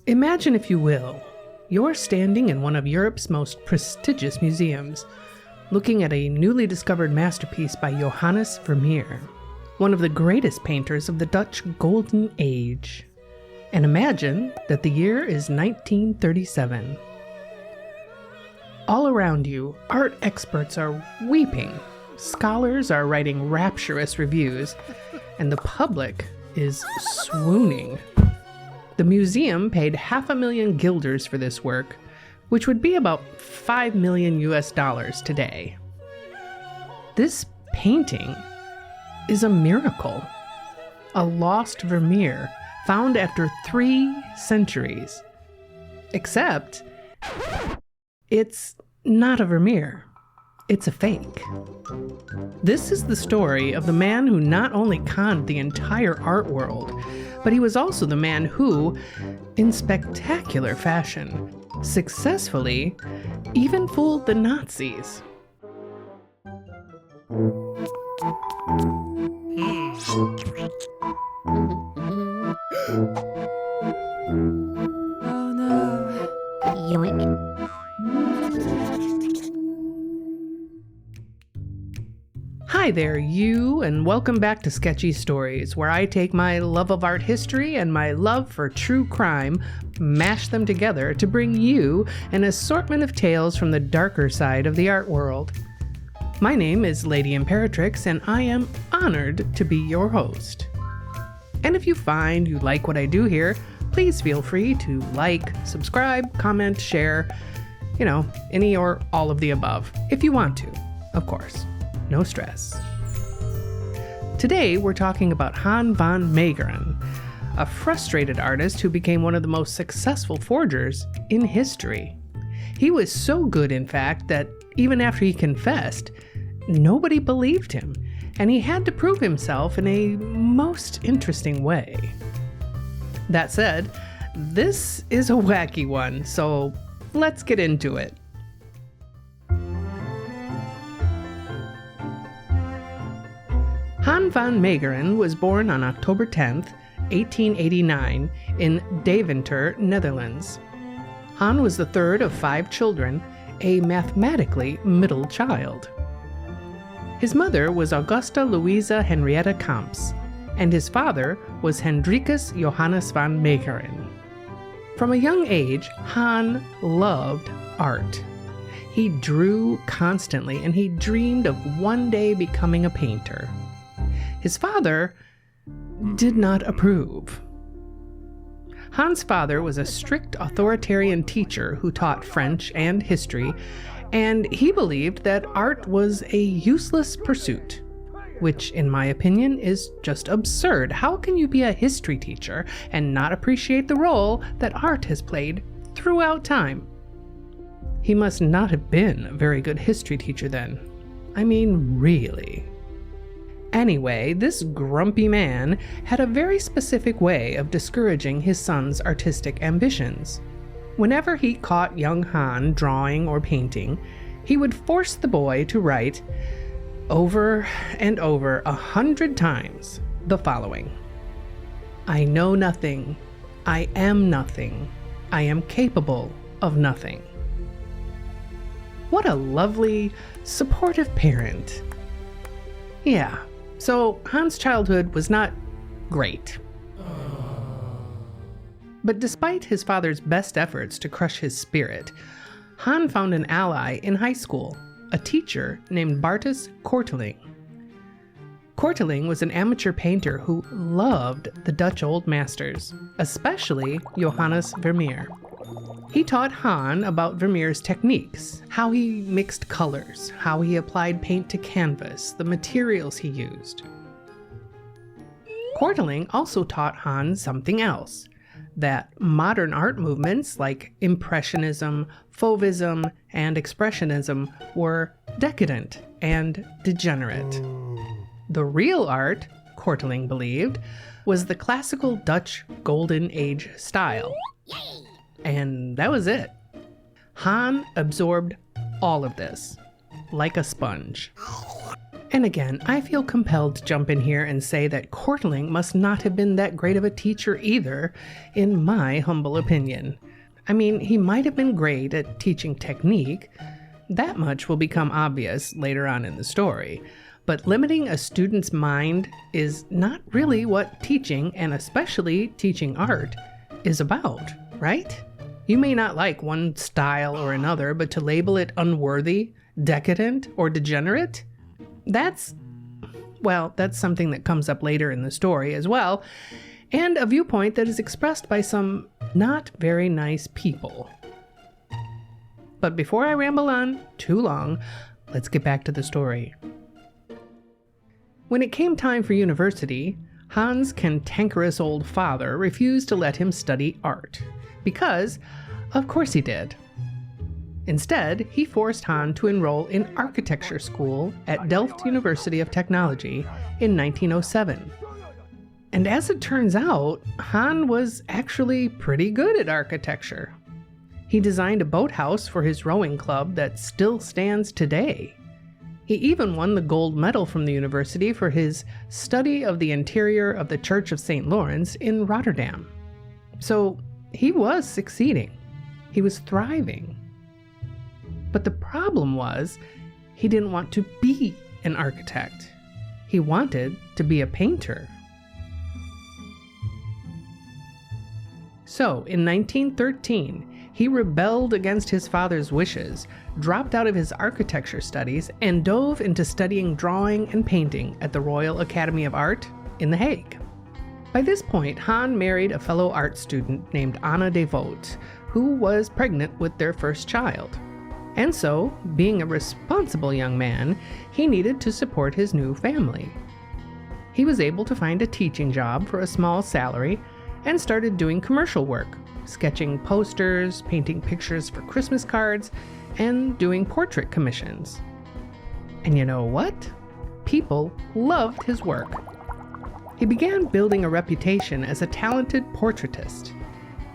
Imagine, if you will, you're standing in one of Europe's most prestigious museums, looking at a newly discovered masterpiece by Johannes Vermeer, one of the greatest painters of the Dutch Golden Age. And imagine that the year is 1937. All around you, art experts are weeping, scholars are writing rapturous reviews, and the public is swooning. The museum paid $500,000 guilders for this work, which would be about $5 million today. This painting is a miracle. A lost Vermeer found after 3 centuries. Except, it's not a Vermeer. It's a fake. This is the story of the man who not only conned the entire art world, but he was also the man who, in spectacular fashion, successfully even fooled the Nazis. Oh no. Yoink. Hi there, you, and welcome back to Sketchy Stories, where I take my love of art history and my love for true crime, mash them together to bring you an assortment of tales from the darker side of the art world. My name is Lady Imperatrix, and I am honored to be your host. And if you find you like what I do here, please feel free to like, subscribe, comment, share, any or all of the above, if you want to, of course. No stress. Today, we're talking about Han van Meegeren, a frustrated artist who became one of the most successful forgers in history. He was so good, in fact, that even after he confessed, nobody believed him, and he had to prove himself in a most interesting way. That said, this is a wacky one, so let's get into it. Han van Meegeren was born on October 10th, 1889, in Deventer, Netherlands. Han was the third of 5 children, a mathematically middle child. His mother was Augusta Louisa Henrietta Kamps, and his father was Hendrikus Johannes van Meegeren. From a young age, Han loved art. He drew constantly, and he dreamed of one day becoming a painter. His father did not approve. Han's father was a strict authoritarian teacher who taught French and history, and he believed that art was a useless pursuit, which, in my opinion, is just absurd. How can you be a history teacher and not appreciate the role that art has played throughout time? He must not have been a very good history teacher then. I mean, really. Anyway, this grumpy man had a very specific way of discouraging his son's artistic ambitions. Whenever he caught young Han drawing or painting, he would force the boy to write, over and over 100 times, the following: "I know nothing. I am nothing. I am capable of nothing." What a lovely, supportive parent. Yeah. So Han's childhood was not great. But despite his father's best efforts to crush his spirit, Han found an ally in high school, a teacher named Bartus Korteling. Korteling was an amateur painter who loved the Dutch old masters, especially Johannes Vermeer. He taught Han about Vermeer's techniques, how he mixed colors, how he applied paint to canvas, the materials he used. Korteling also taught Han something else, that modern art movements like Impressionism, Fauvism, and Expressionism were decadent and degenerate. The real art, Korteling believed, was the classical Dutch Golden Age style. And that was it. Han absorbed all of this, like a sponge. And again, I feel compelled to jump in here and say that Kortling must not have been that great of a teacher either, in my humble opinion. I mean, he might have been great at teaching technique. That much will become obvious later on in the story. But limiting a student's mind is not really what teaching, and especially teaching art, is about, right? You may not like one style or another, but to label it unworthy, decadent, or degenerate? That's something that comes up later in the story as well, and a viewpoint that is expressed by some not very nice people. But before I ramble on too long, let's get back to the story. When it came time for university, Han's cantankerous old father refused to let him study art, because, of course he did. Instead, he forced Han to enroll in architecture school at Delft University of Technology in 1907. And as it turns out, Han was actually pretty good at architecture. He designed a boathouse for his rowing club that still stands today. He even won the gold medal from the university for his study of the interior of the Church of St. Lawrence in Rotterdam. So he was succeeding. He was thriving. But the problem was, he didn't want to be an architect. He wanted to be a painter. So, in 1913, he rebelled against his father's wishes, dropped out of his architecture studies, and dove into studying drawing and painting at the Royal Academy of Art in The Hague. By this point, Han married a fellow art student named Anna de Vogt, who was pregnant with their first child. And so, being a responsible young man, he needed to support his new family. He was able to find a teaching job for a small salary and started doing commercial work, sketching posters, painting pictures for Christmas cards, and doing portrait commissions. And you know what? People loved his work. He began building a reputation as a talented portraitist,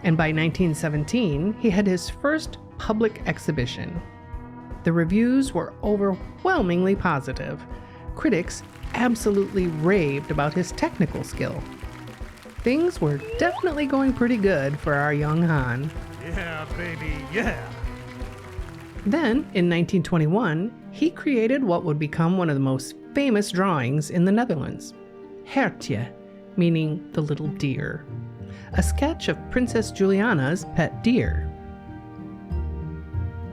and by 1917, he had his first public exhibition. The reviews were overwhelmingly positive. Critics absolutely raved about his technical skill. Things were definitely going pretty good for our young Han. Yeah, baby, yeah! Then, in 1921, he created what would become one of the most famous drawings in the Netherlands. Hertje, meaning the little deer. A sketch of Princess Juliana's pet deer.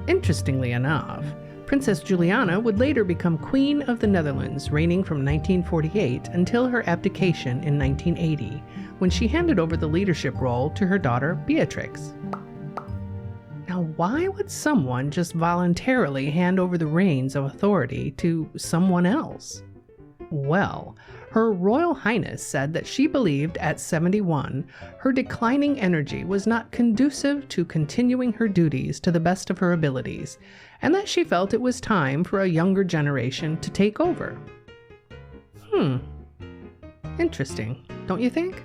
Interestingly enough, Princess Juliana would later become Queen of the Netherlands, reigning from 1948 until her abdication in 1980, when she handed over the leadership role to her daughter Beatrix. Now, why would someone just voluntarily hand over the reins of authority to someone else? Well, Her Royal Highness said that she believed at 71 her declining energy was not conducive to continuing her duties to the best of her abilities, and that she felt it was time for a younger generation to take over. Interesting, don't you think?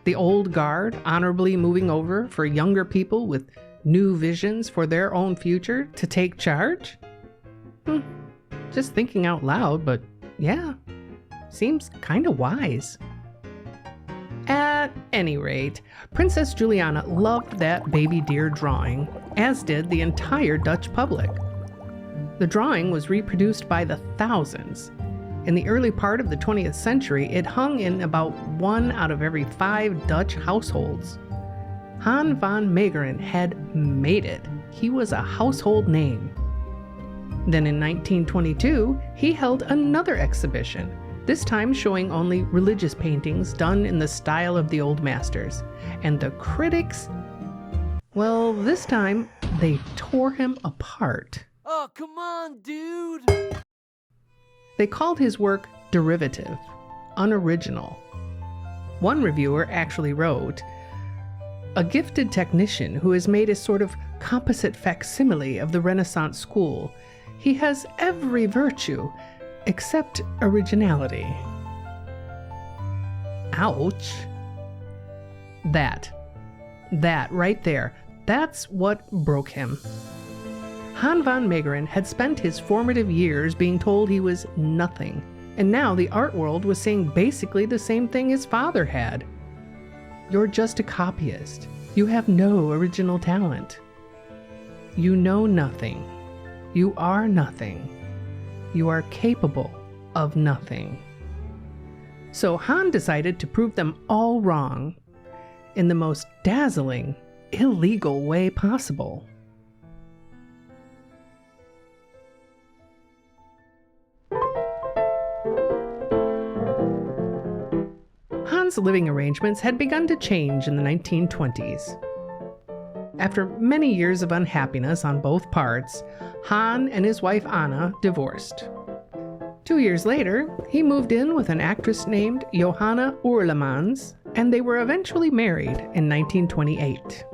The old guard honorably moving over for younger people with new visions for their own future to take charge? Just thinking out loud, but yeah. Seems kinda wise. At any rate, Princess Juliana loved that baby deer drawing, as did the entire Dutch public. The drawing was reproduced by the thousands. In the early part of the 20th century, it hung in about 1 out of every 5 Dutch households. Han van Meegeren had made it. He was a household name. Then in 1922, he held another exhibition, this time showing only religious paintings done in the style of the old masters. And the critics, well, this time they tore him apart. Oh, come on, dude! They called his work derivative, unoriginal. One reviewer actually wrote, "A gifted technician who has made a sort of composite facsimile of the Renaissance school. He has every virtue, except originality." Ouch. That right there, that's what broke him. Han van Meegeren had spent his formative years being told he was nothing, and now the art world was saying basically the same thing his father had. You're just a copyist. You have no original talent. You know nothing. You are nothing. You are capable of nothing. So Han decided to prove them all wrong in the most dazzling, illegal way possible. Han's living arrangements had begun to change in the 1920s. After many years of unhappiness on both parts, Han and his wife Anna divorced. 2 years later, he moved in with an actress named Johanna Oerlemans, and they were eventually married in 1928.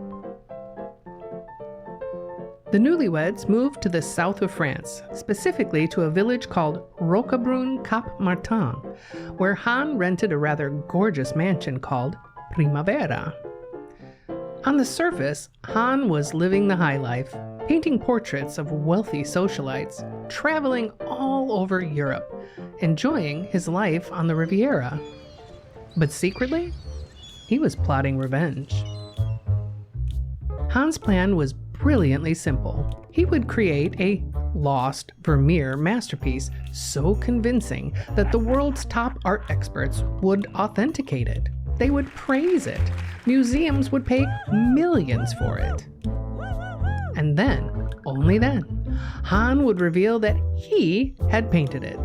The newlyweds moved to the south of France, specifically to a village called Roquebrune-Cap-Martin, where Han rented a rather gorgeous mansion called Primavera. On the surface, Han was living the high life, painting portraits of wealthy socialites, traveling all over Europe, enjoying his life on the Riviera. But secretly, he was plotting revenge. Han's plan was brilliantly simple. He would create a lost Vermeer masterpiece so convincing that the world's top art experts would authenticate it. They would praise it. Museums would pay millions for it. And then, only then, Han would reveal that he had painted it.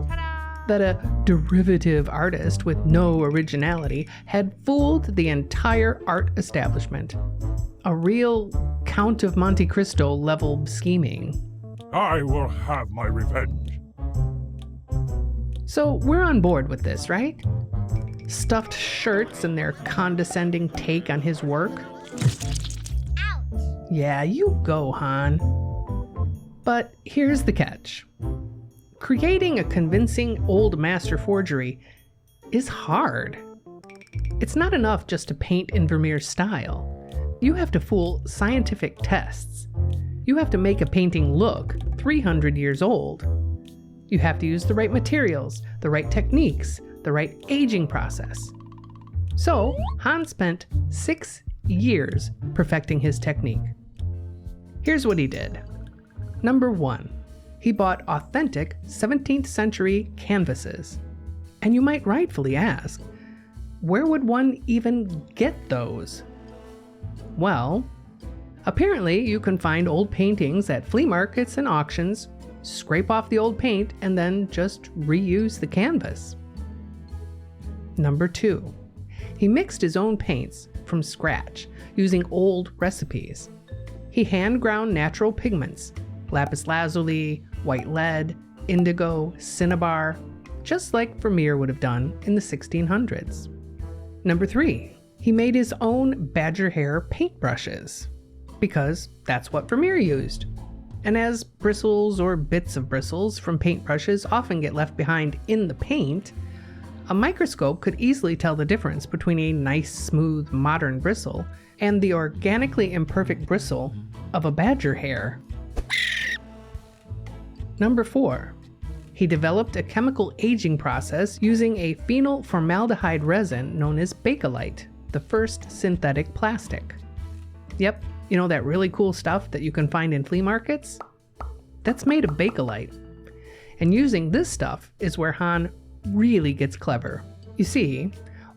That a derivative artist with no originality had fooled the entire art establishment. A real Count of Monte Cristo level scheming. I will have my revenge. So we're on board with this, right? Stuffed shirts and their condescending take on his work? Ouch! Yeah, you go, Han. But here's the catch. Creating a convincing old master forgery is hard. It's not enough just to paint in Vermeer's style. You have to fool scientific tests. You have to make a painting look 300 years old. You have to use the right materials, the right techniques, the right aging process. So, Han spent 6 years perfecting his technique. Here's what he did. Number 1, he bought authentic 17th century canvases. And you might rightfully ask, where would one even get those? Well, apparently you can find old paintings at flea markets and auctions, scrape off the old paint, and then just reuse the canvas. Number 2, he mixed his own paints from scratch using old recipes. He hand ground natural pigments, lapis lazuli, white lead, indigo, cinnabar, just like Vermeer would have done in the 1600s. Number 3, he made his own badger hair paintbrushes, because that's what Vermeer used. And as bristles or bits of bristles from paintbrushes often get left behind in the paint, a microscope could easily tell the difference between a nice, smooth, modern bristle and the organically imperfect bristle of a badger hair. Number 4, he developed a chemical aging process using a phenyl formaldehyde resin known as Bakelite, the first synthetic plastic. Yep, you know that really cool stuff that you can find in flea markets? That's made of Bakelite. And using this stuff is where Han really gets clever. You see,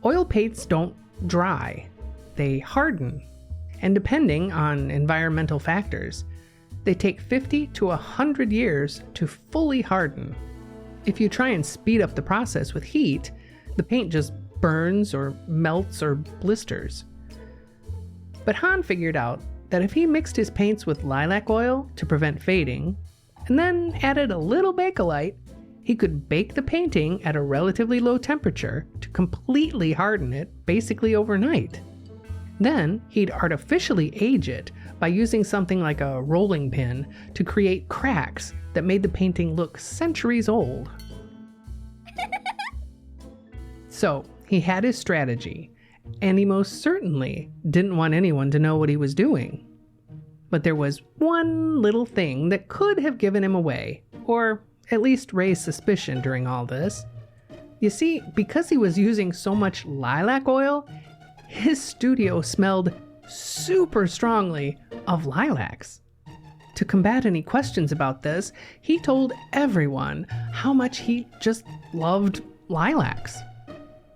oil paints don't dry, they harden. And depending on environmental factors, they take 50 to 100 years to fully harden. If you try and speed up the process with heat, the paint just burns or melts or blisters. But Han figured out that if he mixed his paints with lilac oil to prevent fading, and then added a little Bakelite, he could bake the painting at a relatively low temperature to completely harden it basically overnight. Then he'd artificially age it by using something like a rolling pin to create cracks that made the painting look centuries old. So he had his strategy, and he most certainly didn't want anyone to know what he was doing. But there was one little thing that could have given him away, or at least raised suspicion during all this. You see, because he was using so much lilac oil, his studio smelled super strongly of lilacs. To combat any questions about this, he told everyone how much he just loved lilacs,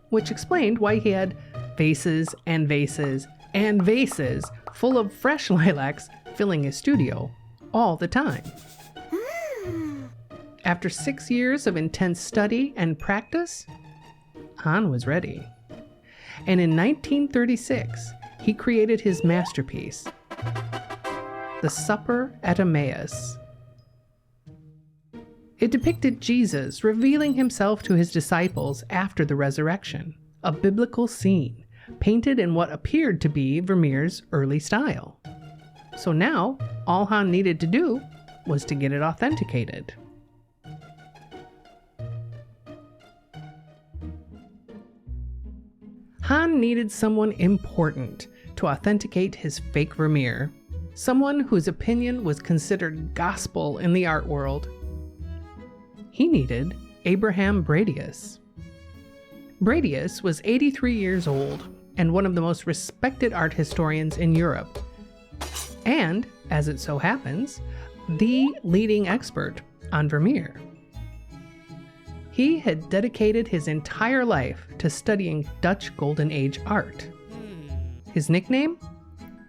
which explained why he had vases and vases and vases full of fresh lilacs filling his studio all the time. After 6 years of intense study and practice, Han was ready. And in 1936, he created his masterpiece, The Supper at Emmaus. It depicted Jesus revealing himself to his disciples after the resurrection, a biblical scene, painted in what appeared to be Vermeer's early style. So now, all Han needed to do was to get it authenticated. Han needed someone important to authenticate his fake Vermeer, someone whose opinion was considered gospel in the art world. He needed Abraham Bradius. Bradius was 83 years old and one of the most respected art historians in Europe, and, as it so happens, the leading expert on Vermeer. He had dedicated his entire life to studying Dutch Golden Age art. His nickname?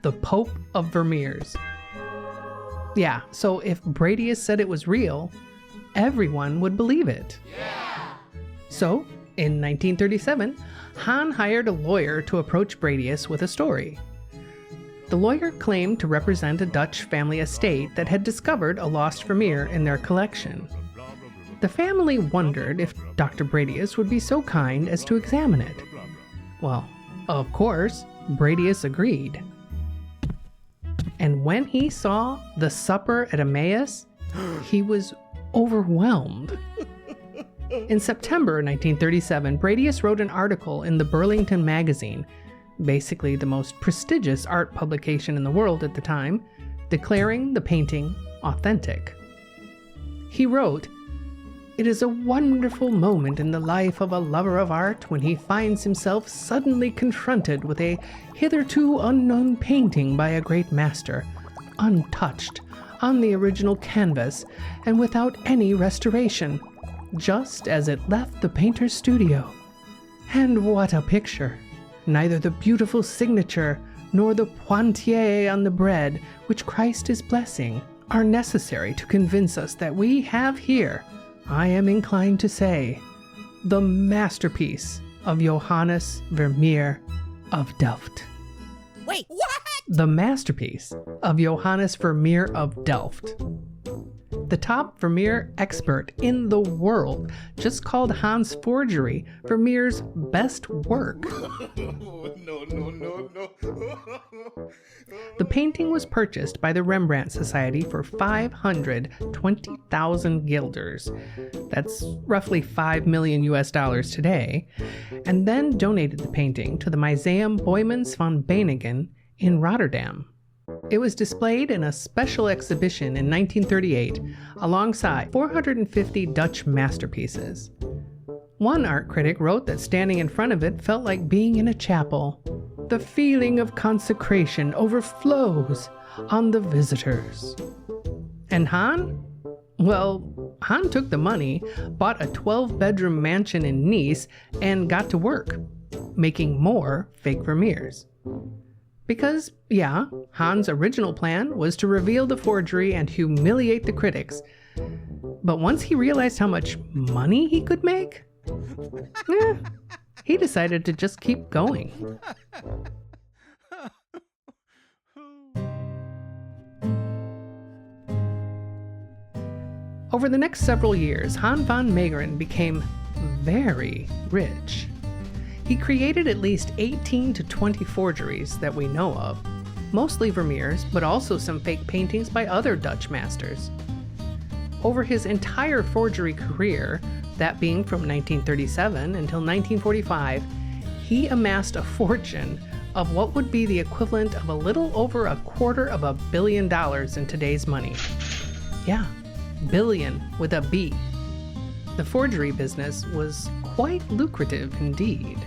The Pope of Vermeers. Yeah, so if Bradius said it was real, everyone would believe it. Yeah. So, in 1937, Han hired a lawyer to approach Bradius with a story. The lawyer claimed to represent a Dutch family estate that had discovered a lost Vermeer in their collection. The family wondered if Dr. Bradius would be so kind as to examine it. Well, of course, Bradius agreed. And when he saw The Supper at Emmaus, he was overwhelmed. In September 1937, Bradius wrote an article in the Burlington magazine, basically the most prestigious art publication in the world at the time, declaring the painting authentic. He wrote, "It is a wonderful moment in the life of a lover of art when he finds himself suddenly confronted with a hitherto unknown painting by a great master, untouched, on the original canvas, and without any restoration, just as it left the painter's studio. And what a picture! Neither the beautiful signature nor the pointier on the bread, which Christ is blessing, are necessary to convince us that we have here, I am inclined to say, the masterpiece of Johannes Vermeer of Delft." Wait, what? The masterpiece of Johannes Vermeer of Delft. The top Vermeer expert in the world just called Han's forgery Vermeer's best work. No. The painting was purchased by the Rembrandt Society for 520,000 guilders. That's roughly $5 million today, and then donated the painting to the Museum Boijmans van Beuningen in Rotterdam. It was displayed in a special exhibition in 1938 alongside 450 Dutch masterpieces. One art critic wrote that standing in front of it felt like being in a chapel. The feeling of consecration overflows on the visitors. And Han? Well, Han took the money, bought a 12-bedroom mansion in Nice, and got to work, making more fake Vermeers. Because, yeah, Han's original plan was to reveal the forgery and humiliate the critics. But once he realized how much money he could make, he decided to just keep going. Over the next several years, Han van Meegeren became very rich. He created at least 18 to 20 forgeries that we know of, mostly Vermeers, but also some fake paintings by other Dutch masters. Over his entire forgery career, that being from 1937 until 1945, he amassed a fortune of what would be the equivalent of a little over $250 million in today's money. Yeah, billion with a B. The forgery business was quite lucrative indeed.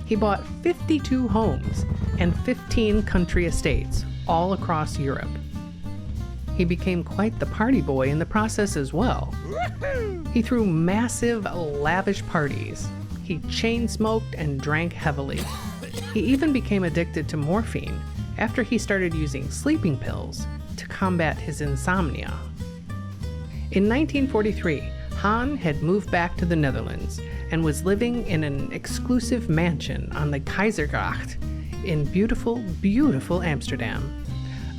He bought 52 homes and 15 country estates all across Europe. He became quite the party boy in the process as well. He threw massive, lavish parties. He chain smoked and drank heavily. He even became addicted to morphine after he started using sleeping pills to combat his insomnia. In 1943, Han had moved back to the Netherlands and was living in an exclusive mansion on the Keizergracht in beautiful, beautiful Amsterdam,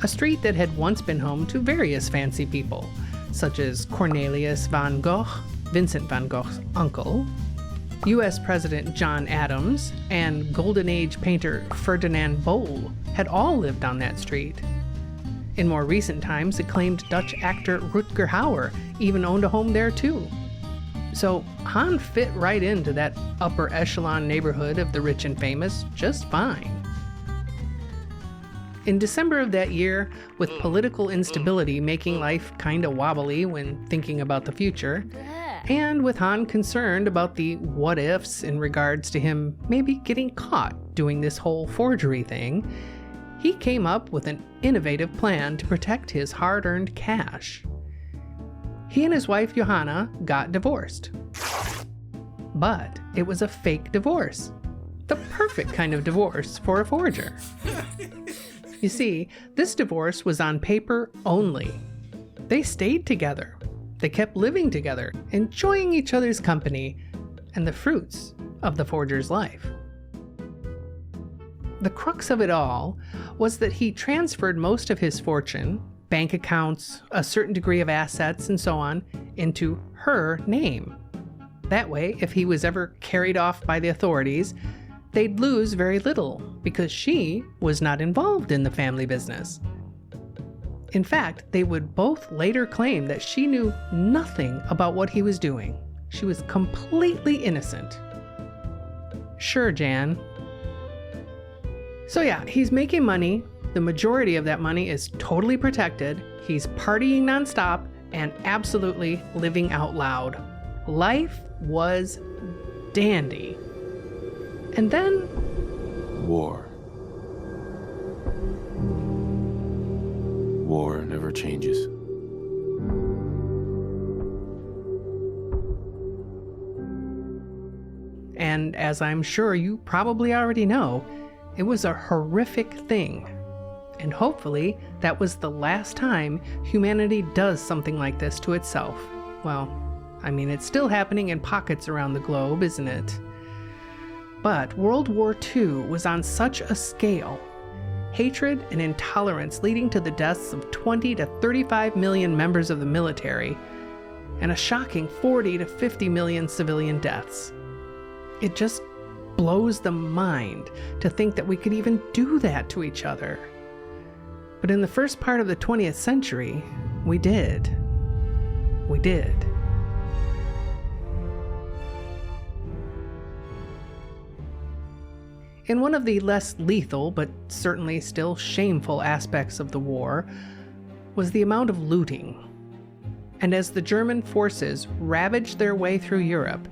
a street that had once been home to various fancy people, such as Cornelius van Gogh, Vincent van Gogh's uncle, U.S. President John Adams, and Golden Age painter Ferdinand Bol had all lived on that street. In more recent times, acclaimed Dutch actor Rutger Hauer even owned a home there too. So Han fit right into that upper echelon neighborhood of the rich and famous just fine. In December of that year, with political instability making life kinda wobbly when thinking about the future, and with Han concerned about the what-ifs in regards to him maybe getting caught doing this whole forgery thing, he came up with an innovative plan to protect his hard-earned cash. He and his wife Johanna got divorced. But it was a fake divorce. The perfect kind of divorce for a forger. You see, this divorce was on paper only. They stayed together. They kept living together, enjoying each other's company and the fruits of the forger's life. The crux of it all was that he transferred most of his fortune, bank accounts, a certain degree of assets, and so on, into her name. That way, if he was ever carried off by the authorities, they'd lose very little because she was not involved in the family business. In fact, they would both later claim that she knew nothing about what he was doing. She was completely innocent. Sure, Jan. So yeah, he's making money. The majority of that money is totally protected. He's partying nonstop and absolutely living out loud. Life was dandy. And then... War. War never changes. And as I'm sure you probably already know, it was a horrific thing. And hopefully, that was the last time humanity does something like this to itself. Well, I mean, it's still happening in pockets around the globe, isn't it? But World War II was on such a scale. Hatred and intolerance leading to the deaths of 20 to 35 million members of the military, and a shocking 40 to 50 million civilian deaths. It just blows the mind to think that we could even do that to each other. But in the first part of the 20th century, we did. We did. In one of the less lethal, but certainly still shameful aspects of the war, was the amount of looting. And as the German forces ravaged their way through Europe,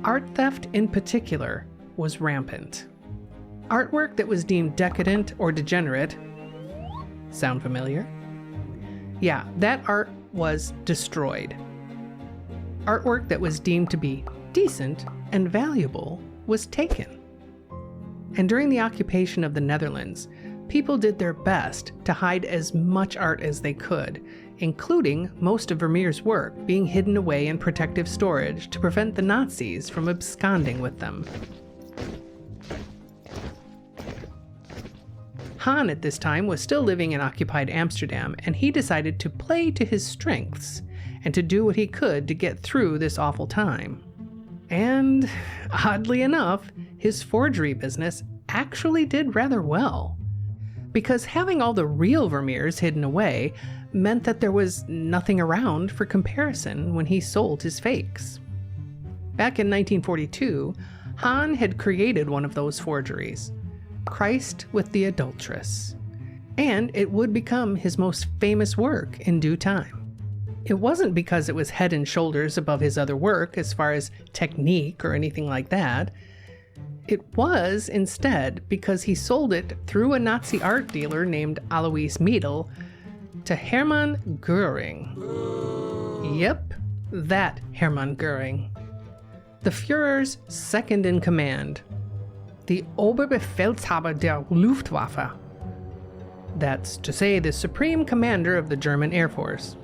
art theft in particular was rampant. Artwork that was deemed decadent or degenerate. Sound familiar? Yeah, that art was destroyed. Artwork that was deemed to be decent and valuable was taken. And during the occupation of the Netherlands, people did their best to hide as much art as they could, including most of Vermeer's work being hidden away in protective storage to prevent the Nazis from absconding with them. Han at this time was still living in occupied Amsterdam, and he decided to play to his strengths and to do what he could to get through this awful time. And, oddly enough, his forgery business actually did rather well. Because having all the real Vermeers hidden away meant that there was nothing around for comparison when he sold his fakes. Back in 1942, Han had created one of those forgeries, Christ with the Adulteress, and it would become his most famous work in due time. It wasn't because it was head and shoulders above his other work as far as technique or anything like that. It was, instead, because he sold it through a Nazi art dealer named Alois Miedel to Hermann Göring. Yep, that Hermann Göring. The Führer's second in command. The Oberbefehlshaber der Luftwaffe. That's to say, the supreme commander of the German Air Force.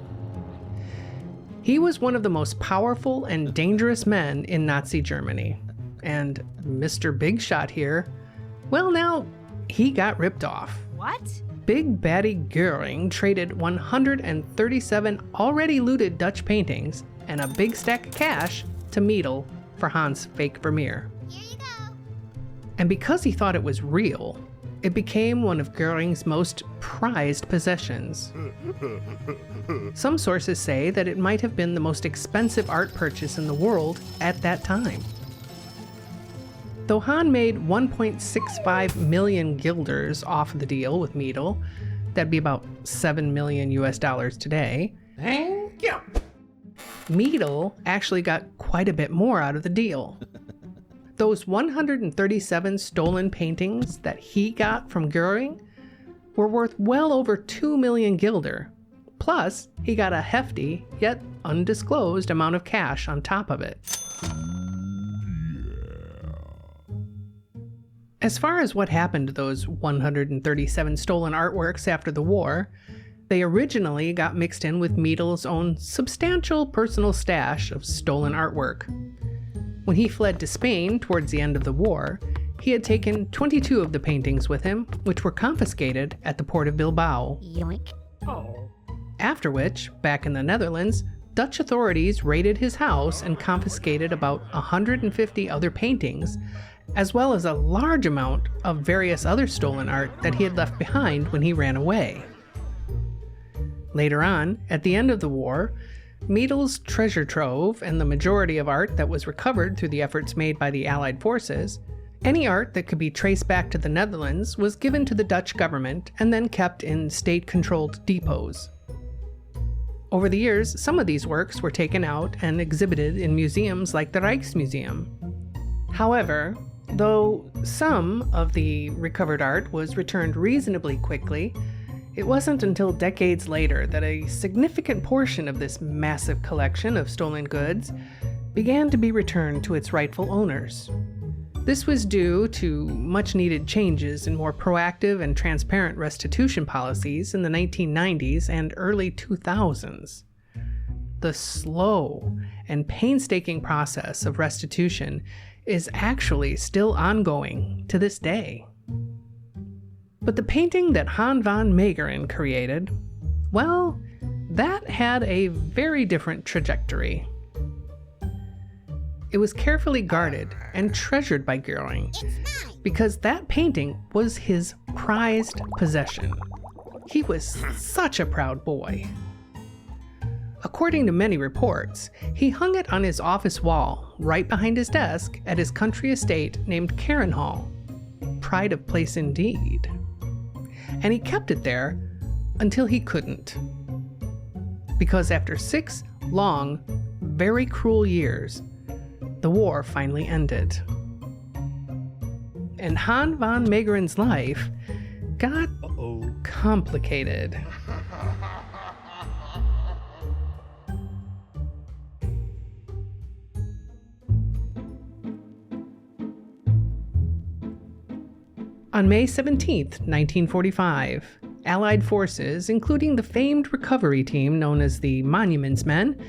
He was one of the most powerful and dangerous men in Nazi Germany. And Mr. Big Shot here, well now, he got ripped off. What? Big Baddie Göring traded 137 already looted Dutch paintings and a big stack of cash to Miedel for Han's fake Vermeer. Here you go. And because he thought it was real, it became one of Göring's most prized possessions. Some sources say that it might have been the most expensive art purchase in the world at that time. Though Han made 1.65 million guilders off the deal with Miedel, that'd be about $7 million US today. Thank you. Miedel actually got quite a bit more out of the deal. Those 137 stolen paintings that he got from Göring were worth well over 2 million guilder. Plus, he got a hefty, yet undisclosed amount of cash on top of it. As far as what happened to those 137 stolen artworks after the war, they originally got mixed in with Miedel's own substantial personal stash of stolen artwork. When he fled to Spain towards the end of the war, he had taken 22 of the paintings with him, which were confiscated at the port of Bilbao. Yoink. Oh. After which, back in the Netherlands, Dutch authorities raided his house and confiscated about 150 other paintings, as well as a large amount of various other stolen art that he had left behind when he ran away. Later on, at the end of the war, Miedel's treasure trove and the majority of art that was recovered through the efforts made by the Allied forces, any art that could be traced back to the Netherlands was given to the Dutch government and then kept in state-controlled depots. Over the years, some of these works were taken out and exhibited in museums like the Rijksmuseum. However, though some of the recovered art was returned reasonably quickly, it wasn't until decades later that a significant portion of this massive collection of stolen goods began to be returned to its rightful owners. This was due to much-needed changes in more proactive and transparent restitution policies in the 1990s and early 2000s. The slow and painstaking process of restitution is actually still ongoing to this day. But the painting that Han van Meegeren created, well, that had a very different trajectory. It was carefully guarded and treasured by Göring because that painting was his prized possession. He was such a proud boy. According to many reports, he hung it on his office wall right behind his desk at his country estate named Carenhall. Pride of place indeed. And he kept it there until he couldn't. Because after 6 long, very cruel years, the war finally ended. And Han van Meegeren's life got complicated. On May 17, 1945, Allied forces, including the famed recovery team known as the Monuments Men,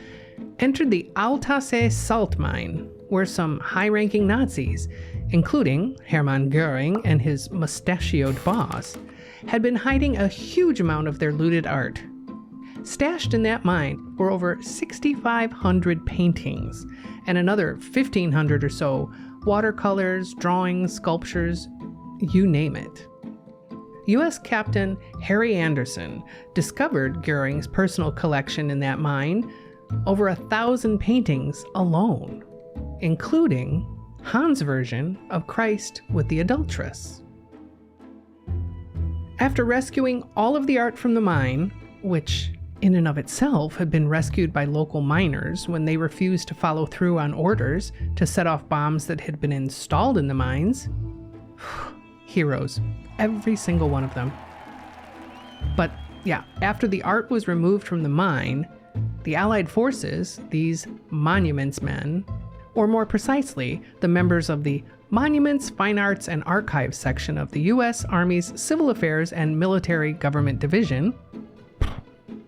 entered the Altasse salt mine, where some high-ranking Nazis, including Hermann Göring and his mustachioed boss, had been hiding a huge amount of their looted art. Stashed in that mine were over 6,500 paintings and another 1,500 or so watercolors, drawings, sculptures, you name it. U.S. Captain Harry Anderson discovered Göring's personal collection in that mine, over 1,000 paintings alone, including Han's version of Christ with the adulteress. After rescuing all of the art from the mine, which in and of itself had been rescued by local miners when they refused to follow through on orders to set off bombs that had been installed in the mines, heroes, every single one of them. But yeah, after the art was removed from the mine, the Allied forces, these monuments men, or more precisely, the members of the Monuments, Fine Arts, and Archives section of the U.S. Army's Civil Affairs and Military Government Division,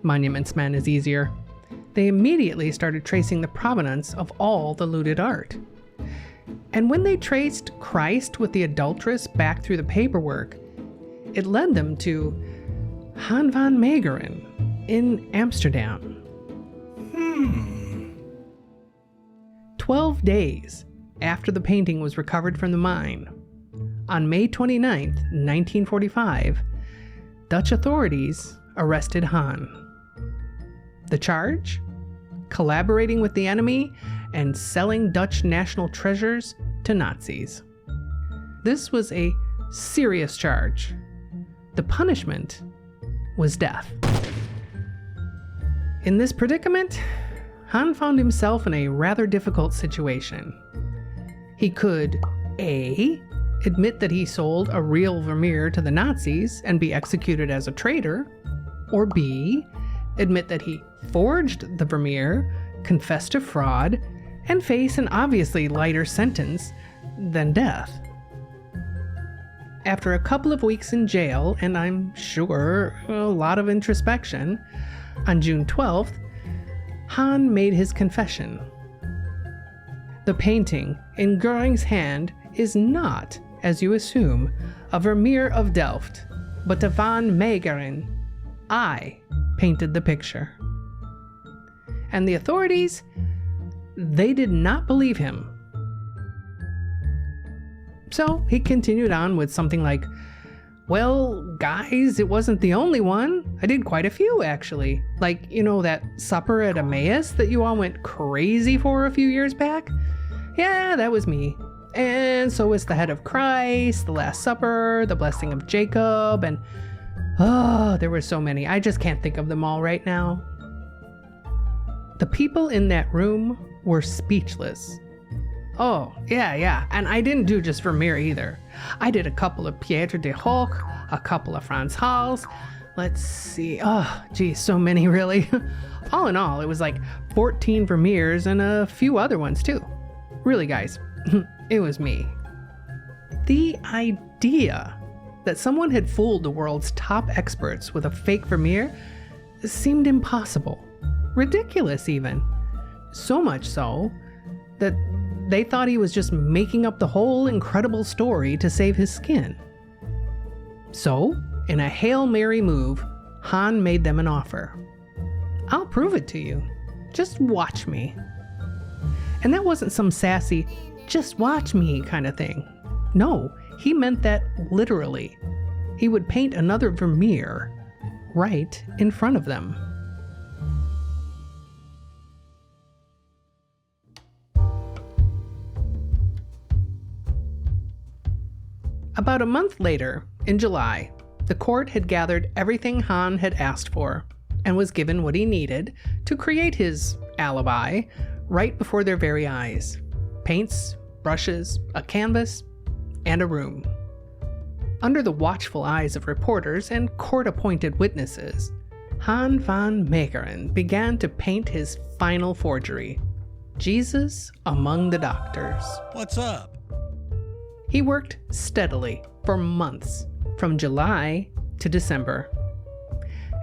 Monuments men is easier, they immediately started tracing the provenance of all the looted art. And when they traced Christ with the adulteress back through the paperwork, it led them to Han van Meegeren in Amsterdam. 12 days after the painting was recovered from the mine, on May 29, 1945, Dutch authorities arrested Han. The charge? Collaborating with the enemy and selling Dutch national treasures to Nazis. This was a serious charge. The punishment was death. In this predicament, Han found himself in a rather difficult situation. He could A, admit that he sold a real Vermeer to the Nazis and be executed as a traitor, or B, admit that he forged the Vermeer, confess to fraud, and face an obviously lighter sentence than death. After a couple of weeks in jail, and I'm sure a lot of introspection, on June 12th, Han made his confession. The painting in Göring's hand is not, as you assume, a Vermeer of Delft, but a van Meegeren. I painted the picture. And the authorities, they did not believe him. So he continued on with something like, well, guys, it wasn't the only one. I did quite a few, actually. Like, you know, that supper at Emmaus that you all went crazy for a few years back? Yeah, that was me. And so was the Head of Christ, the Last Supper, the Blessing of Jacob, and there were so many. I just can't think of them all right now. The people in that room were speechless. Oh, yeah, and I didn't do just Vermeer either. I did a couple of Pieter de Hoogh, a couple of Frans Hals. Let's see, so many really. All in all, it was like 14 Vermeers and a few other ones too. Really, guys, it was me. The idea that someone had fooled the world's top experts with a fake Vermeer seemed impossible, ridiculous even. So much so that they thought he was just making up the whole incredible story to save his skin. So, in a Hail Mary move, Han made them an offer. I'll prove it to you. Just watch me. And that wasn't some sassy, just watch me kind of thing. No, he meant that literally. He would paint another Vermeer right in front of them. About a month later, in July, the court had gathered everything Han had asked for and was given what he needed to create his alibi right before their very eyes. Paints, brushes, a canvas, and a room. Under the watchful eyes of reporters and court-appointed witnesses, Han van Meegeren began to paint his final forgery, Jesus among the doctors. What's up? He worked steadily for months, from July to December.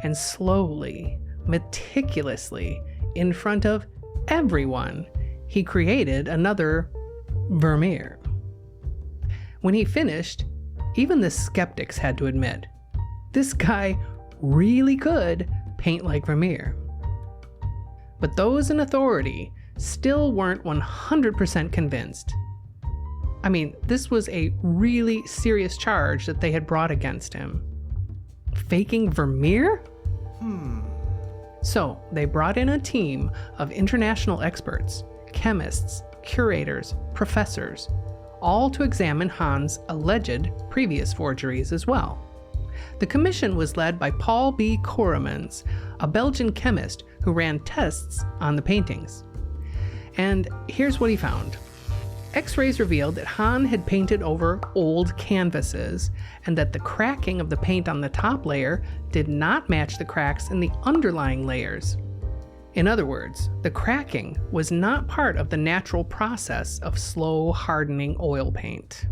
And slowly, meticulously, in front of everyone, he created another Vermeer. When he finished, even the skeptics had to admit, this guy really could paint like Vermeer. But those in authority still weren't 100% convinced. I mean, this was a really serious charge that they had brought against him. Faking Vermeer? So they brought in a team of international experts, chemists, curators, professors, all to examine Han's alleged previous forgeries as well. The commission was led by Paul B. Koremans, a Belgian chemist who ran tests on the paintings. And here's what he found. X-rays revealed that Han had painted over old canvases, and that the cracking of the paint on the top layer did not match the cracks in the underlying layers. In other words, the cracking was not part of the natural process of slow hardening oil paint.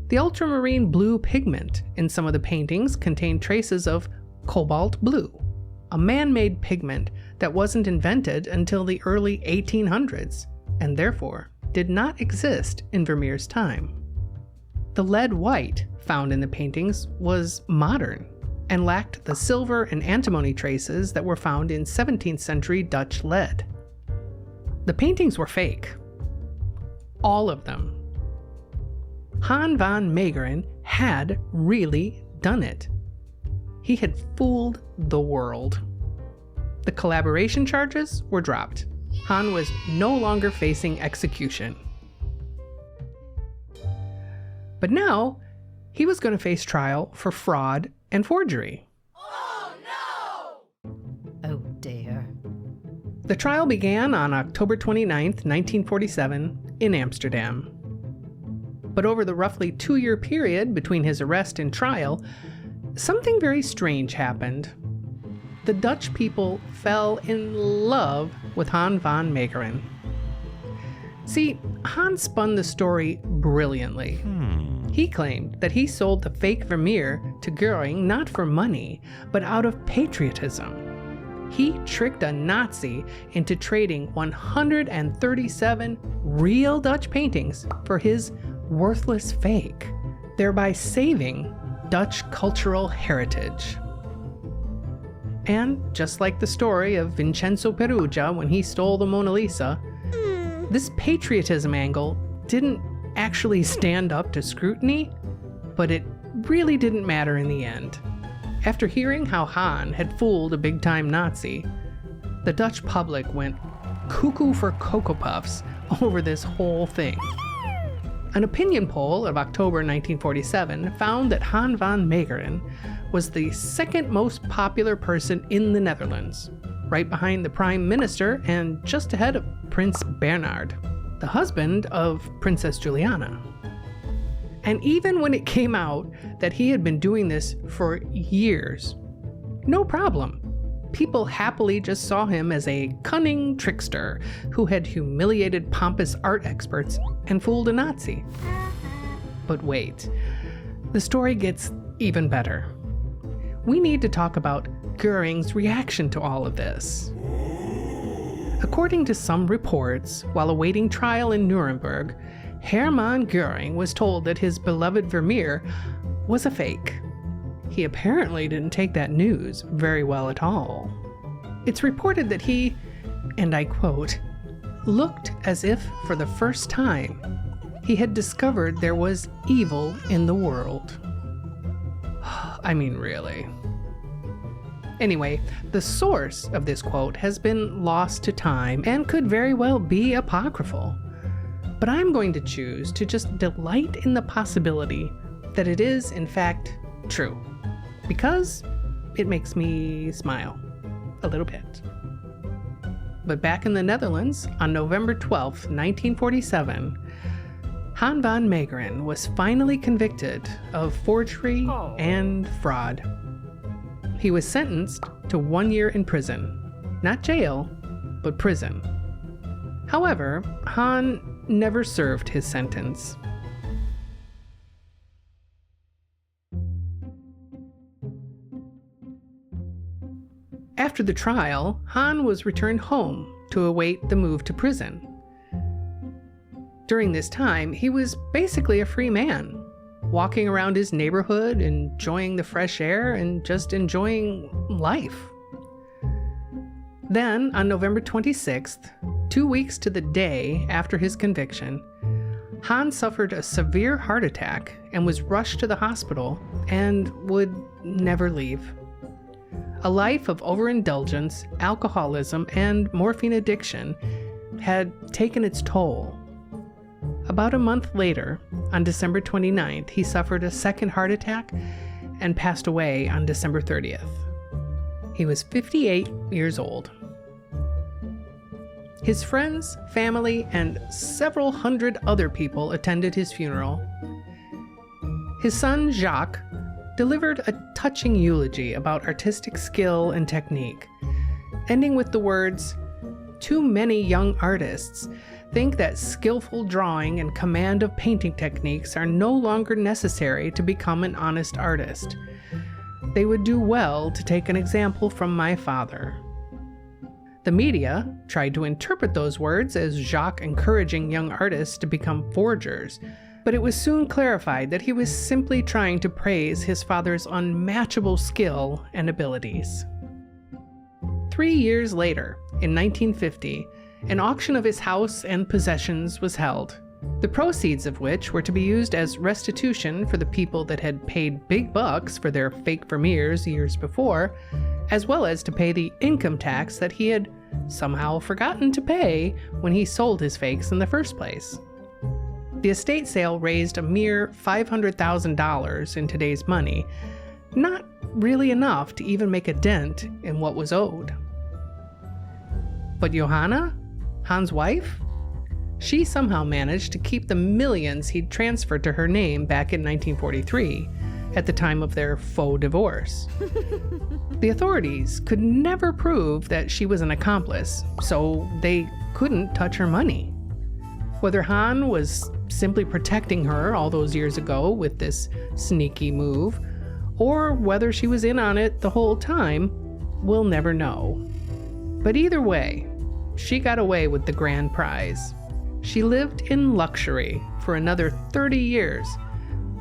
The ultramarine blue pigment in some of the paintings contained traces of cobalt blue, a man-made pigment that wasn't invented until the early 1800s, and therefore did not exist in Vermeer's time. The lead white found in the paintings was modern and lacked the silver and antimony traces that were found in 17th century Dutch lead. The paintings were fake. All of them. Han van Meegeren had really done it. He had fooled the world. The collaboration charges were dropped. Han was no longer facing execution. But now, he was going to face trial for fraud and forgery. Oh no! Oh dear. The trial began on October 29, 1947, in Amsterdam. But over the roughly 2-year period between his arrest and trial, something very strange happened. The Dutch people fell in love with Han van Meegeren. See, Han spun the story brilliantly. He claimed that he sold the fake Vermeer to Göring not for money, but out of patriotism. He tricked a Nazi into trading 137 real Dutch paintings for his worthless fake, thereby saving Dutch cultural heritage. And just like the story of Vincenzo Perugia when he stole the Mona Lisa, this patriotism angle didn't actually stand up to scrutiny, but it really didn't matter in the end. After hearing how Han had fooled a big-time Nazi, the Dutch public went cuckoo for Cocoa Puffs over this whole thing. An opinion poll of October 1947 found that Han van Meegeren was the second most popular person in the Netherlands, right behind the Prime Minister and just ahead of Prince Bernhard, the husband of Princess Juliana. And even when it came out that he had been doing this for years, no problem. People happily just saw him as a cunning trickster who had humiliated pompous art experts and fooled a Nazi. But wait, the story gets even better. We need to talk about Göring's reaction to all of this. According to some reports, while awaiting trial in Nuremberg, Hermann Göring was told that his beloved Vermeer was a fake. He apparently didn't take that news very well at all. It's reported that he, and I quote, looked as if for the first time he had discovered there was evil in the world. I mean, really. Anyway, the source of this quote has been lost to time and could very well be apocryphal. But I'm going to choose to just delight in the possibility that it is, in fact, true. Because it makes me smile a little bit. But back in the Netherlands, on November 12, 1947, Han van Meegeren was finally convicted of forgery and fraud. He was sentenced to 1 year in prison. Not jail, but prison. However, Han never served his sentence. After the trial, Han was returned home to await the move to prison. During this time, he was basically a free man, walking around his neighborhood, enjoying the fresh air, and just enjoying life. Then, on November 26th, 2 weeks to the day after his conviction, Han suffered a severe heart attack and was rushed to the hospital and would never leave. A life of overindulgence, alcoholism, and morphine addiction had taken its toll. About a month later, on December 29th, he suffered a second heart attack and passed away on December 30th. He was 58 years old. His friends, family, and several hundred other people attended his funeral. His son, Jacques, delivered a touching eulogy about artistic skill and technique, ending with the words, "Too many young artists think that skillful drawing and command of painting techniques are no longer necessary to become an honest artist. They would do well to take an example from my father." The media tried to interpret those words as Jacques encouraging young artists to become forgers, but it was soon clarified that he was simply trying to praise his father's unmatchable skill and abilities. 3 years later, in 1950, an auction of his house and possessions was held, the proceeds of which were to be used as restitution for the people that had paid big bucks for their fake Vermeers years before, as well as to pay the income tax that he had somehow forgotten to pay when he sold his fakes in the first place. The estate sale raised a mere $500,000 in today's money, not really enough to even make a dent in what was owed. But Johanna, Han's wife, she somehow managed to keep the millions he'd transferred to her name back in 1943, at the time of their faux divorce. The authorities could never prove that she was an accomplice, so they couldn't touch her money. Whether Han was simply protecting her all those years ago with this sneaky move, or whether she was in on it the whole time, we'll never know. But either way, she got away with the grand prize. She lived in luxury for another 30 years,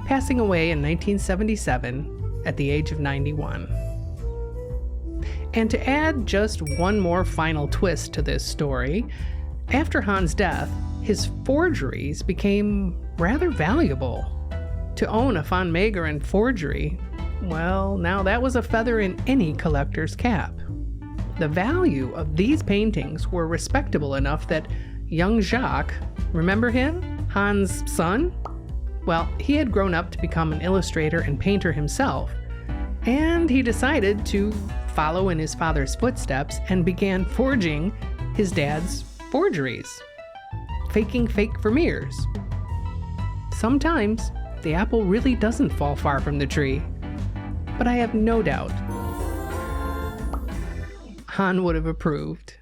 passing away in 1977 at the age of 91. And to add just one more final twist to this story, after Han's death, his forgeries became rather valuable. To own a Van Meegeren forgery, well, now that was a feather in any collector's cap. The value of these paintings were respectable enough that young Jacques, remember him, Han's son? Well, he had grown up to become an illustrator and painter himself, and he decided to follow in his father's footsteps and began forging his dad's forgeries, faking fake Vermeers. Sometimes the apple really doesn't fall far from the tree, but I have no doubt Han would have approved.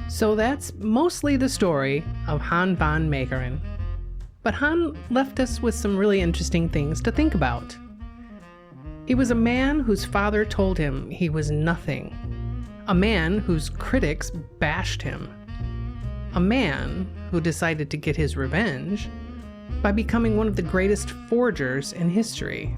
So that's mostly the story of Han van Meegeren. But Han left us with some really interesting things to think about. He was a man whose father told him he was nothing. A man whose critics bashed him. A man who decided to get his revenge by becoming one of the greatest forgers in history.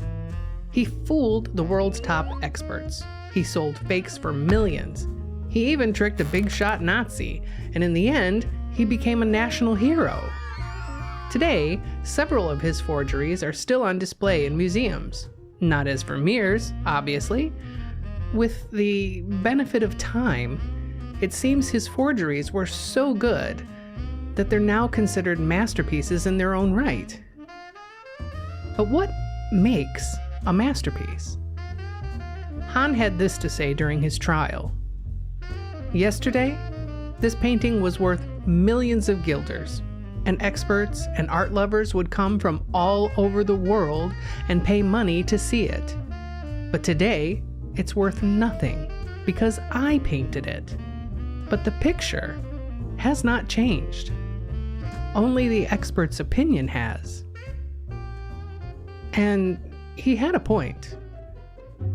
He fooled the world's top experts. He sold fakes for millions. He even tricked a big-shot Nazi, and in the end, he became a national hero. Today, several of his forgeries are still on display in museums. Not as Vermeers, obviously. With the benefit of time, it seems his forgeries were so good that they're now considered masterpieces in their own right. But what makes a masterpiece? Han had this to say during his trial. Yesterday, this painting was worth millions of guilders, and experts and art lovers would come from all over the world and pay money to see it. But today, it's worth nothing because I painted it. But the picture has not changed. Only the expert's opinion has. And he had a point.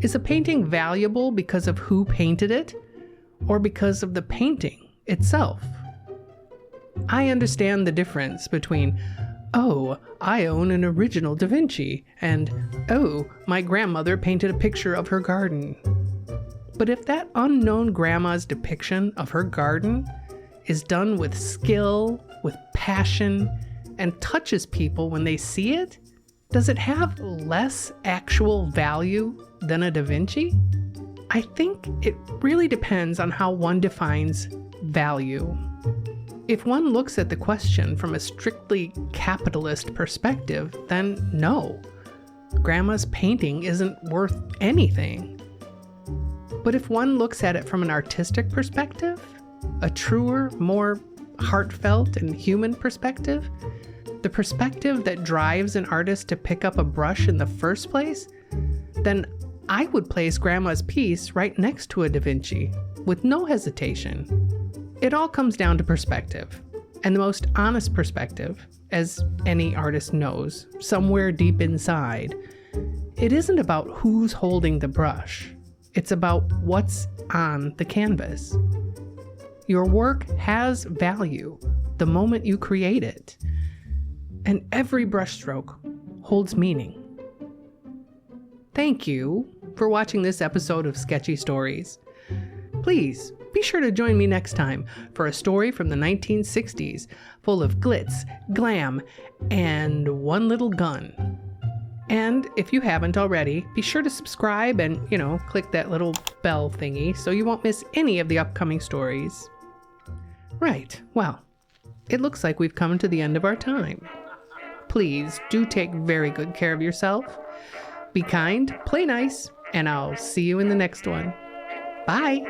Is a painting valuable because of who painted it, or because of the painting itself? I understand the difference between, oh, I own an original Da Vinci, and, oh, my grandmother painted a picture of her garden. But if that unknown grandma's depiction of her garden is done with skill, with passion, and touches people when they see it, does it have less actual value than a Da Vinci? I think it really depends on how one defines value. If one looks at the question from a strictly capitalist perspective, then no, Grandma's painting isn't worth anything. But if one looks at it from an artistic perspective, a truer, more heartfelt and human perspective, the perspective that drives an artist to pick up a brush in the first place, then I would place Grandma's piece right next to a Da Vinci, with no hesitation. It all comes down to perspective, and the most honest perspective, as any artist knows, somewhere deep inside, it isn't about who's holding the brush. It's about what's on the canvas. Your work has value the moment you create it, and every brushstroke holds meaning. Thank you for watching this episode of Sketchy Stories. Please be sure to join me next time for a story from the 1960s full of glitz, glam, and one little gun. And if you haven't already, be sure to subscribe and, click that little bell thingy so you won't miss any of the upcoming stories. Right, well, it looks like we've come to the end of our time. Please do take very good care of yourself. Be kind, play nice, and I'll see you in the next one. Bye!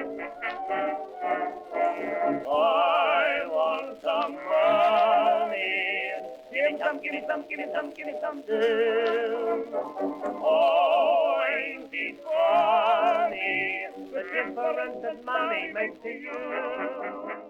I want some money. Give me some, give me some, give me some, give me some too. Oh, ain't it funny the difference that money makes to you?